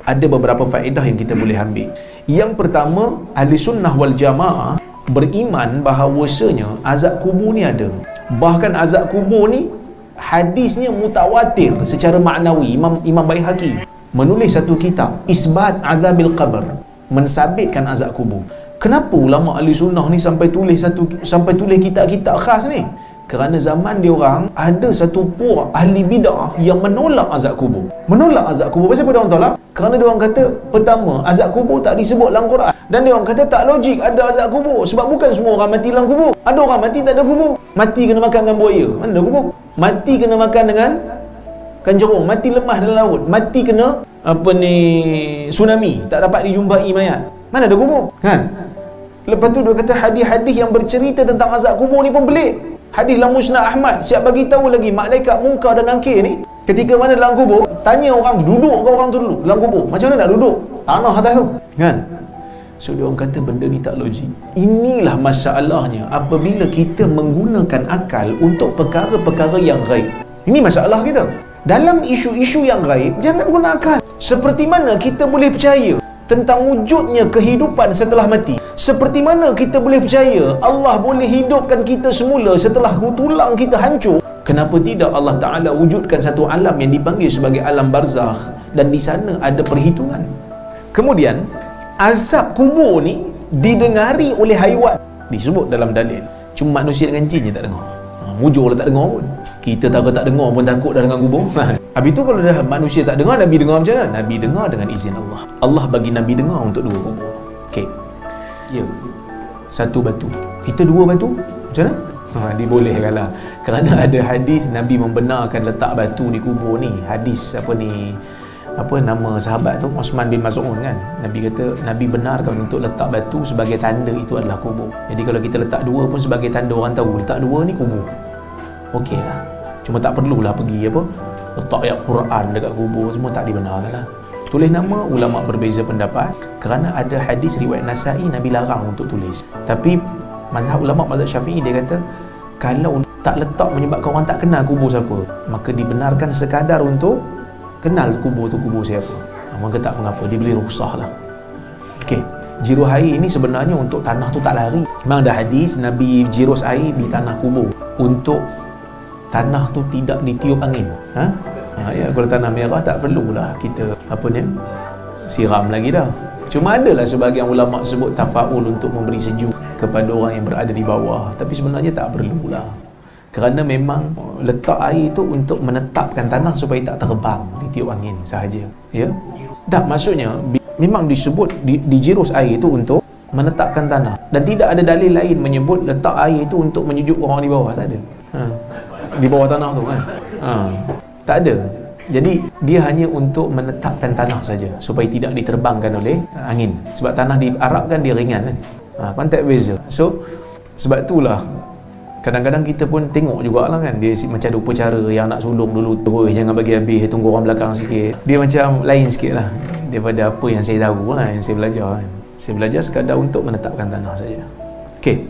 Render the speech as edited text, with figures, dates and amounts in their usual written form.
ada beberapa faedah yang kita boleh ambil. Yang pertama, ahli sunnah wal jamaah beriman bahawasanya azab kubur ni ada. Bahkan azab kubur ni hadisnya mutawatir secara maknawi. Imam Baihaqi menulis satu kitab Isbat Azabil Qabr, mensabitkan azab kubur. Kenapa ulama ahli sunnah ni sampai tulis kitab-kitab khas ni? Kerana zaman dia orang ada satu puak ahli bid'ah yang menolak azab kubur. Menolak azab kubur. Pasal apa dia orang tolak? Kerana dia orang kata, pertama, azab kubur tak disebut dalam Quran. Dan dia orang kata tak logik ada azab kubur. Sebab bukan semua orang mati dalam kubur. Ada orang mati tak ada kubur. Mati kena makan dengan buaya. Mana ada kubur? Mati kena makan dengan kanjerung. Mati lemah dalam laut. Mati kena tsunami. Tak dapat dijumpai mayat. Mana ada kubur? Kan? Lepas tu dia kata hadis-hadis yang bercerita tentang azab kubur ni pun pelik. Hadis dalam Musnad Ahmad siap bagi tahu lagi malaikat Munkar dan Nakir ni ketika mana dalam kubur, tanya orang duduk ke orang tu dulu dalam kubur. Macam mana nak duduk? Tanah atas tu. Kan? So dia orang kata benda ni tak logik. Inilah masalahnya apabila kita menggunakan akal untuk perkara-perkara yang ghaib. Ini masalah kita. Dalam isu-isu yang ghaib, jangan guna akal. Seperti mana kita boleh percaya tentang wujudnya kehidupan setelah mati? Seperti mana kita boleh percaya Allah boleh hidupkan kita semula setelah tulang kita hancur? Kenapa tidak Allah Ta'ala wujudkan satu alam yang dipanggil sebagai alam barzakh, dan di sana ada perhitungan. Kemudian azab kubur ni didengari oleh haiwan, disebut dalam dalil. Cuma manusia dengan jin je tak dengar. Mujur lah tak dengar pun. Kita tak dengar pun takut dah dengan kubur. Habis tu kalau dah manusia tak dengar, Nabi dengar macam mana? Nabi dengar dengan izin Allah. Allah bagi Nabi dengar untuk 2 kubur. Okey. Ya. 1 batu. Kita 2 batu? Macam mana? Dibolehkan lah. Kerana ada hadis Nabi membenarkan letak batu di kubur ni. Hadis nama sahabat tu, Osman bin Mas'ud kan. Nabi kata, Nabi benarkan untuk letak batu sebagai tanda itu adalah kubur. Jadi kalau kita letak 2 pun sebagai tanda orang tahu letak 2 ni kubur. Okey lah. Cuma tak perlulah pergi letak ayat Quran dekat kubur, semua tak dibenarkan lah. Tulis nama, ulama berbeza pendapat. Kerana ada hadis riwayat Nasa'i, Nabi larang untuk tulis. Tapi mazhab ulama, mazhab Syafi'i, dia kata kalau tak letak menyebabkan orang tak kenal kubur siapa, maka dibenarkan sekadar untuk kenal kubur tu kubur siapa. Maka tak mengapa, diberi rukhsah lah. Okey, jiruh air ini sebenarnya untuk tanah tu tak lari. Memang ada hadis Nabi jirus air di tanah kubur untuk tanah tu tidak ditiup angin. Ya, kalau tanah merah tak perlulah kita siram lagi dah. Cuma adalah sebahagian ulama sebut tafaul untuk memberi sejuk kepada orang yang berada di bawah, tapi sebenarnya tak perlulah. Kerana memang letak air itu untuk menetapkan tanah supaya tak terbang ditiup angin sahaja. Ya. Tak, maksudnya memang disebut dijirus air itu untuk menetapkan tanah, dan tidak ada dalil lain menyebut letak air itu untuk menyujuk orang di bawah. Tak ada. Di bawah tanah tu kan. Tak ada. Jadi dia hanya untuk menetapkan tanah saja supaya tidak diterbangkan oleh angin. Sebab tanah di Arab kan dia ringan kan. Konteks beza. So sebab itulah kadang-kadang kita pun tengok jugalah kan, dia macam ada upacara yang nak sulung dulu terus, jangan bagi habis, tunggu orang belakang sikit. Dia macam lain sikit lah daripada apa yang saya tahu lah, yang saya belajar kan. Saya belajar sekadar untuk menetapkan tanah saja. Okey.